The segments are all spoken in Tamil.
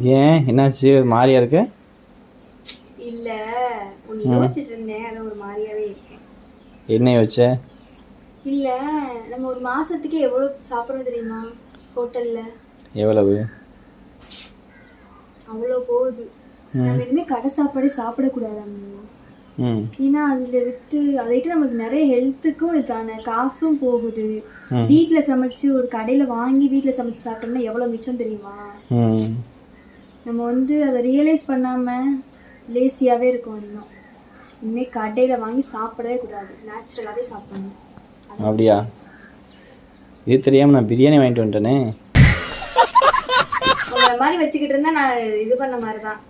ஏன் என்னாச்சு மாறியா இருக்கு? இல்ல ஒன்னு யோசிச்சுட்டு இருந்தேன், அது ஒரு மாதிரியாவே இருக்கேன். என்ன யோசிச்ச? இல்ல நம்ம ஒரு மாசத்துக்கு எவ்வளவு சாப்பிடுறோம் தெரியுமா ஹோட்டல்ல? எவ்வளவு? அவ்வளோ போகுது. நம்ம இனிமே கடை சாப்பாடு சாப்பிடக்கூடாதாங்க. ஏன்னா அதில் அதை நமக்கு நிறைய ஹெல்த்துக்கும் இதான காசும் போகுது. வீட்டில் சமைச்சு ஒரு கடையில் வாங்கி வீட்டில் சமைச்சு சாப்பிட்டோம்னா எவ்வளோ மிச்சம் தெரியுமா? நம்ம அதை ரியலைஸ் பண்ணாமல் லேசியாகவே இருக்கும். இன்னும் இனிமேல் கடையில் வாங்கி சாப்பிடவே கூடாது, நேச்சுரலாகவே சாப்பிடணும். அப்படியா? இது தெரியாமல் நான் பிரியாணி வாங்கிட்டு வந்துட்டேனே. அந்த மாதிரி வச்சுக்கிட்டு இருந்தா நான் இது பண்ண மாதிரி தான்.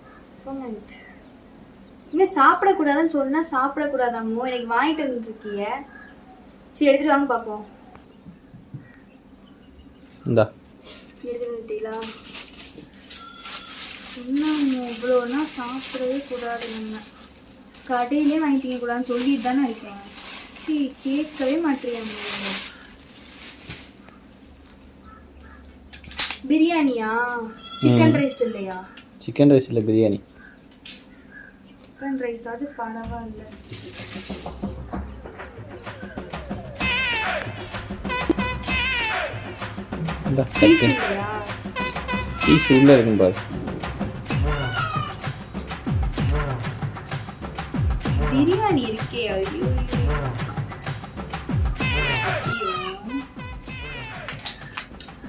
இனிமேல் சாப்பிடக்கூடாதுன்னு சொன்னால் சாப்பிடக்கூடாதாமோ? எனக்கு வாங்கிட்டு வந்துருக்கிய, சரி எடுத்துகிட்டு வாங்க பார்ப்போம். இந்தா எடுத்துகிட்டு வந்துட்டீங்களா? சொன்னாங்க இவ்வளோனா சாப்பிடவே கூடாது, நம்ம கடையிலே வாங்கிட்டீங்க கூடாதுன்னு சொல்லிட்டு தானே இருக்கேன். சரி கேட்கவே மாட்டேங்க. பிரியாணியா? சிக்கன் ரைஸ் இல்லையா? சிக்கன் ரைஸ் இல்லை, பிரியாணி. சிக்கன் ரைஸ் அது பரவாயில்ல. பீஸ் உள்ள இருக்கும் பாரு. பிரியாணி இருக்கே. ஐயோ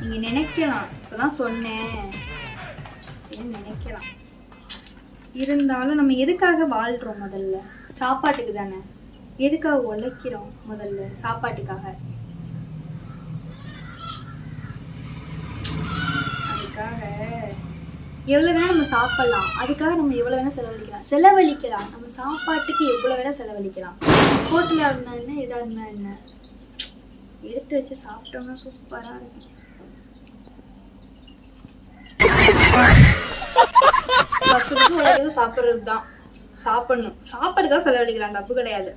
நீங்க நினைக்கலாம், இப்பதான் சொன்னேன் நினைக்கலாம். இருந்தாலும் நம்ம எதுக்காக வாழ்றோம்? முதல்ல சாப்பாட்டுக்கு தானே. எதுக்காக உழைக்கிறோம்? முதல்ல சாப்பாட்டுக்காக. அதுக்காக எவ்வளவு வேணா நம்ம சாப்பிடலாம், அதுக்காக நம்ம எவ்வளவு வேணா செலவழிக்கலாம். நம்ம சாப்பாட்டுக்கு எவ்வளவு வேணா செலவழிக்கலாம். ஹோட்டலா இருந்தா என்ன, எதா இருந்தா என்ன, எடுத்து வச்சு சாப்பிட்டோம்னா சூப்பரா இருக்கும். சாப்பிடுறது தான், சாப்பிடணும், சாப்பாடு தான் செலவழிக்கலாம், தப்பு கிடையாது.